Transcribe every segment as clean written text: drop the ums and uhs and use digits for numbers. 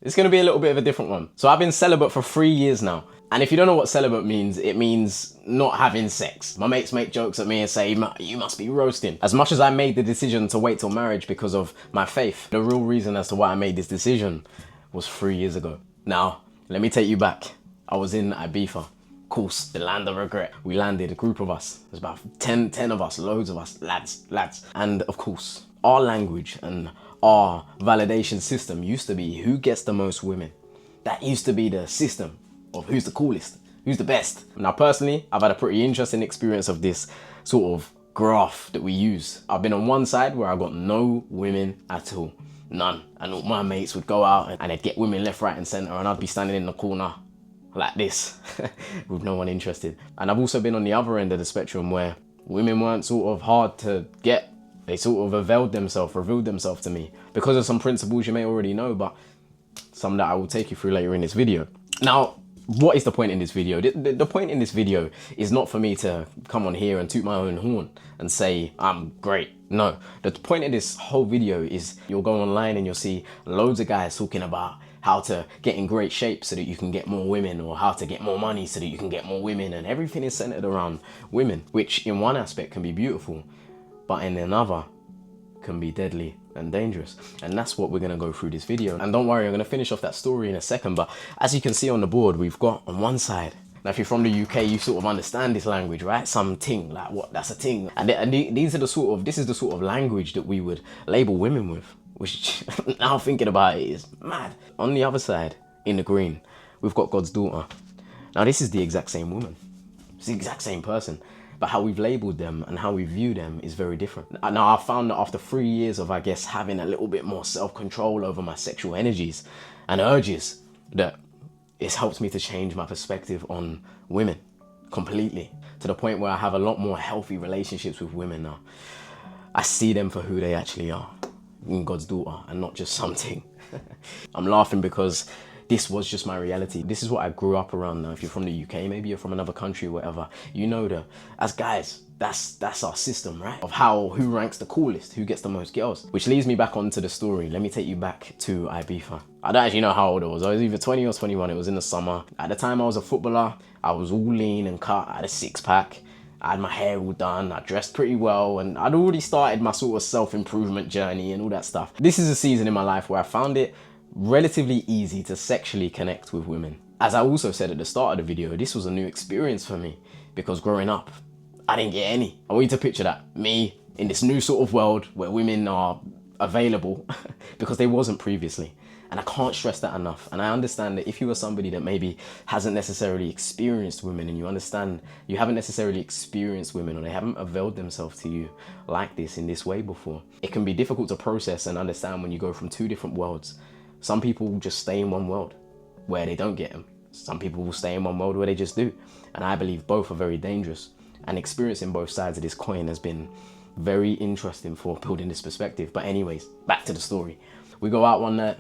It's gonna be a little bit of a different one. So I've been celibate for 3 years now. And if you don't know what celibate means, it means not having sex. My mates make jokes at me and say, you must be roasting. As much as I made the decision to wait till marriage because of my faith, the real reason as to why I made this decision was 3 years ago. Now, let me take you back. I was in Ibiza. Of course, the land of regret. We landed, a group of us. There's about 10 of us, loads of us, lads. And of course, our language and our validation system used to be who gets the most women. That used to be the system of who's the coolest, who's the best. Now personally, I've had a pretty interesting experience of this sort of graph that we use. I've been on one side where I got no women at all, none. And all my mates would go out and they'd get women left, right and center, and I'd be standing in the corner like this with no one interested. And I've also been on the other end of the spectrum where women weren't sort of hard to get. They sort of revealed themselves to me because of some principles you may already know, but some that I will take you through later in this video. Now, what is the point in this video? The point in this video is not for me to come on here and toot my own horn and say I'm great. No, the point of this whole video is you'll go online and you'll see loads of guys talking about how to get in great shape so that you can get more women, or how to get more money so that you can get more women, and everything is centered around women, which in one aspect can be beautiful, but in another can be deadly and dangerous. And that's what we're gonna go through this video. And don't worry, I'm gonna finish off that story in a second, but as you can see on the board, we've got on one side, now if you're from the UK, you sort of understand this language, right? Some ting, like what, that's a ting. And these are the sort of, this is the sort of language that we would label women with, which now thinking about it is mad. On the other side, in the green, we've got God's daughter. Now this is the exact same woman. It's the exact same person. But how we've labeled them and how we view them is very different. Now, I found that after 3 years of, I guess, having a little bit more self-control over my sexual energies and urges, that it's helped me to change my perspective on women completely, to the point where I have a lot more healthy relationships with women now. I see them for who they actually are, in God's daughter, and not just something. I'm laughing because this was just my reality. This is what I grew up around. Now, if you're from the UK, maybe you're from another country or whatever, you know that as guys, that's our system, right? Of who ranks the coolest, who gets the most girls. Which leads me back onto the story. Let me take you back to Ibiza. I don't actually know how old I was. I was either 20 or 21. It was in the summer. At the time I was a footballer. I was all lean and cut. I had a six pack. I had my hair all done. I dressed pretty well. And I'd already started my sort of self-improvement journey and all that stuff. This is a season in my life where I found it relatively easy to sexually connect with women. As I also said at the start of the video, this was a new experience for me because growing up, I didn't get any. I want you to picture that, me in this new sort of world where women are available because they wasn't previously. And I can't stress that enough. And I understand that if you are somebody that maybe hasn't necessarily experienced women, and you understand you haven't necessarily experienced women, or they haven't availed themselves to you like this in this way before, it can be difficult to process and understand when you go from two different worlds. Some people will just stay in one world where they don't get them. Some people will stay in one world where they just do. And I believe both are very dangerous. And experiencing both sides of this coin has been very interesting for building this perspective. But anyways, back to the story. We go out one night.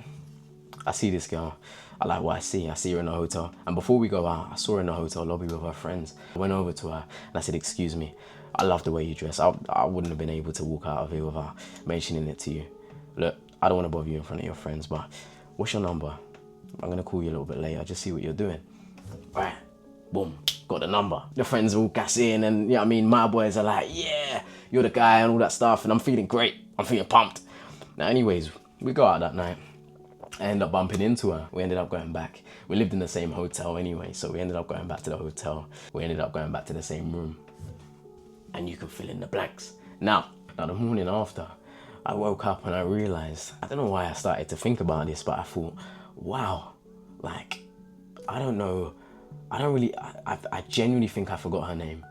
I see this girl. I like what I see. I see her in the hotel. And before we go out, I saw her in the hotel lobby with her friends. I went over to her and I said, "Excuse me, I love the way you dress. I wouldn't have been able to walk out of here without mentioning it to you. Look, I don't want to bother you in front of your friends, but what's your number? I'm going to call you a little bit later, just see what you're doing." Right, boom, got the number. The friends are all gassing and, you know what I mean, my boys are like, "Yeah, you're the guy," and all that stuff. And I'm feeling great. I'm feeling pumped. Now, anyways, we go out that night. I ended up bumping into her. We ended up going back. We lived in the same hotel anyway, so we ended up going back to the hotel. We ended up going back to the same room. And you can fill in the blanks. Now the morning after, I woke up and I realized, I don't know why I started to think about this, but I thought, wow, like, I don't know. I genuinely think I forgot her name.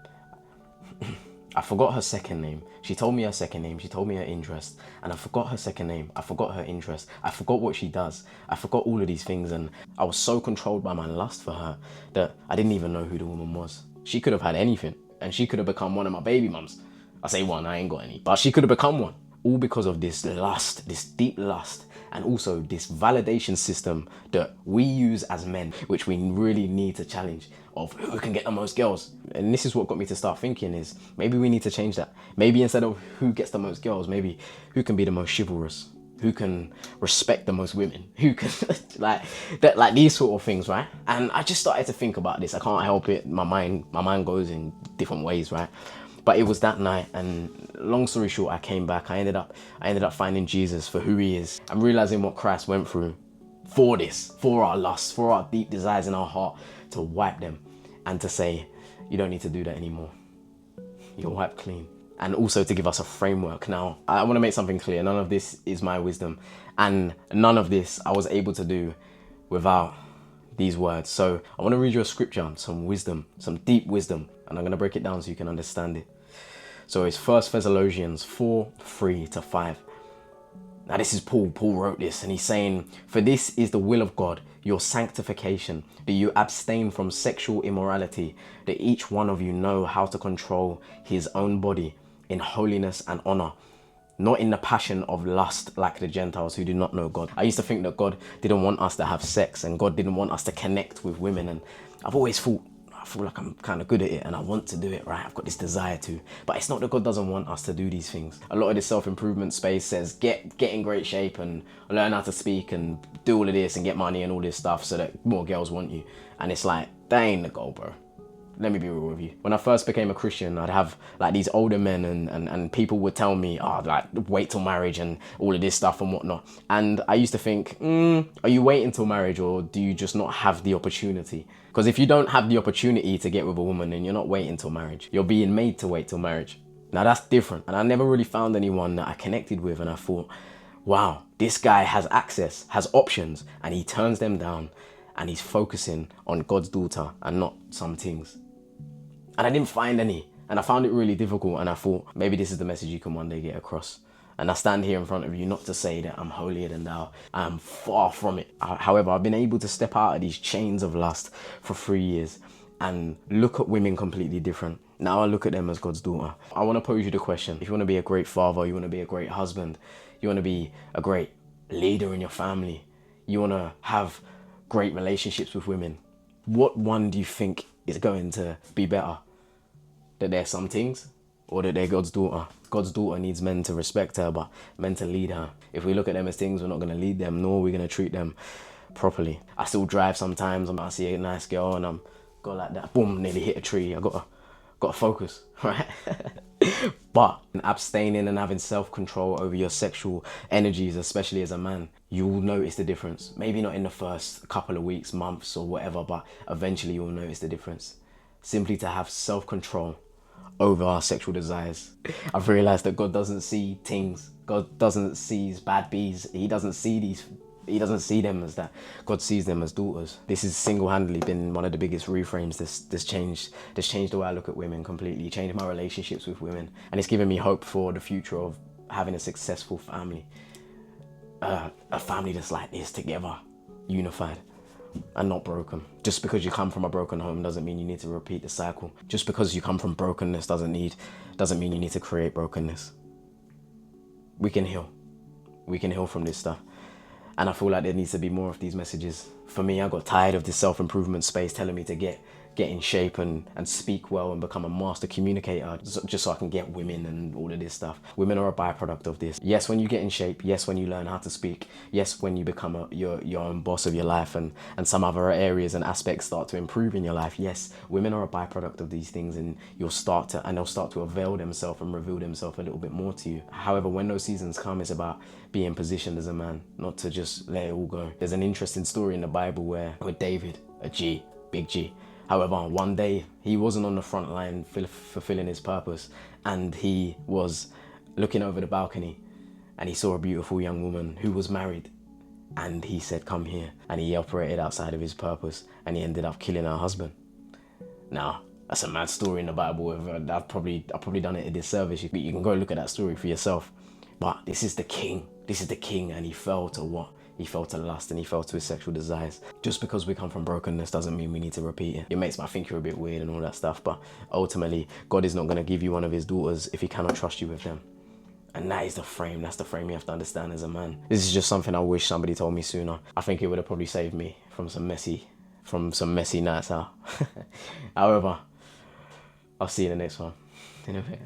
I forgot her second name. She told me her second name. She told me her interest. And I forgot her second name. I forgot her interest. I forgot what she does. I forgot all of these things. And I was so controlled by my lust for her that I didn't even know who the woman was. She could have had anything. And she could have become one of my baby mums. I say one, I ain't got any. But she could have become one. All because of this lust, this deep lust. And also this validation system that we use as men, which we really need to challenge, of who can get the most girls. And this is what got me to start thinking is, maybe we need to change that. Maybe instead of who gets the most girls, maybe who can be the most chivalrous, who can respect the most women, who can like that, like these sort of things, right? And I just started to think about this. I can't help it. My mind goes in different ways, right? But it was that night, and long story short, I came back. I ended up finding Jesus for who he is, and realizing what Christ went through for this, for our lusts, for our deep desires in our heart, to wipe them and to say, you don't need to do that anymore. You're wiped clean. And also to give us a framework. Now, I want to make something clear. None of this is my wisdom, and none of this I was able to do without these words. So I want to read you a scripture, some wisdom, some deep wisdom, and I'm going to break it down so you can understand it. So it's 1 Thessalonians 4:3-5. Now this is Paul. Paul wrote this, and he's saying, "For this is the will of God, your sanctification, that you abstain from sexual immorality, that each one of you know how to control his own body in holiness and honor, not in the passion of lust like the Gentiles who do not know God." I used to think that God didn't want us to have sex, and God didn't want us to connect with women, and I've always thought, I feel like I'm kind of good at it and I want to do it, right? I've got this desire to, but it's not that God doesn't want us to do these things. A lot of this self-improvement space says get in great shape and learn how to speak and do all of this and get money and all this stuff so that more girls want you. And it's like, that ain't the goal, bro. Let me be real with you. When I first became a Christian, I'd have like these older men and people would tell me, oh, like wait till marriage and all of this stuff and whatnot. And I used to think, are you waiting till marriage, or do you just not have the opportunity? Because if you don't have the opportunity to get with a woman, then you're not waiting till marriage. You're being made to wait till marriage. Now that's different. And I never really found anyone that I connected with, and I thought, wow, this guy has access, has options, and he turns them down, and he's focusing on God's daughter and not some things. And I didn't find any, and I found it really difficult, and I thought, maybe this is the message you can one day get across. And I stand here in front of you not to say that I'm holier than thou. I am far from it. However, I've been able to step out of these chains of lust for 3 years and look at women completely different. Now I look at them as God's daughter. I want to pose you the question. If you want to be a great father, you want to be a great husband, you want to be a great leader in your family, you want to have great relationships with women, what one do you think is going to be better? That they're some things, or that they're God's daughter? God's daughter needs men to respect her, but men to lead her. If we look at them as things, we're not going to lead them, nor are we going to treat them properly. I still drive sometimes. I see a nice girl and I'm go like that, boom, nearly hit a tree. I got to focus, right? But abstaining and having self-control over your sexual energies, especially as a man, you will notice the difference. Maybe not in the first couple of weeks, months or whatever, but eventually you'll notice the difference. Simply to have self-control over our sexual desires. I've realized that God doesn't see things. God doesn't see bad bees. He doesn't see them as that. God sees them as daughters. This has single-handedly been one of the biggest reframes that's changed the way I look at women completely, changed my relationships with women, and it's given me hope for the future of having a successful family. A family that's like this, together, unified, and not broken. Just because you come from a broken home doesn't mean you need to repeat the cycle. Just because you come from brokenness doesn't mean you need to create brokenness. We can heal. We can heal from this stuff. And I feel like there needs to be more of these messages. For me, I got tired of this self-improvement space telling me to get in shape and speak well and become a master communicator just so I can get women and all of this stuff. Women are a byproduct of this. Yes, when you get in shape. Yes, when you learn how to speak. Yes, when you become your own boss of your life and some other areas and aspects start to improve in your life. Yes, women are a byproduct of these things, and they'll start to avail themselves and reveal themselves a little bit more to you. However, when those seasons come, it's about being positioned as a man, not to just let it all go. There's an interesting story in the Bible with David, a G, big G. However, one day he wasn't on the front line fulfilling his purpose, and he was looking over the balcony and he saw a beautiful young woman who was married, and he said, come here, and he operated outside of his purpose and he ended up killing her husband. Now, that's a mad story in the Bible. I've probably done it a disservice. You can go look at that story for yourself. But this is the king. This is the king, and he fell to what? He fell to lust and he fell to his sexual desires. Just because we come from brokenness doesn't mean we need to repeat it. It makes me think you're a bit weird and all that stuff, but ultimately, God is not going to give you one of his daughters if he cannot trust you with them. And that is the frame. That's the frame you have to understand as a man. This is just something I wish somebody told me sooner. I think it would have probably saved me from some messy nights out. However, I'll see you in the next one. In a bit.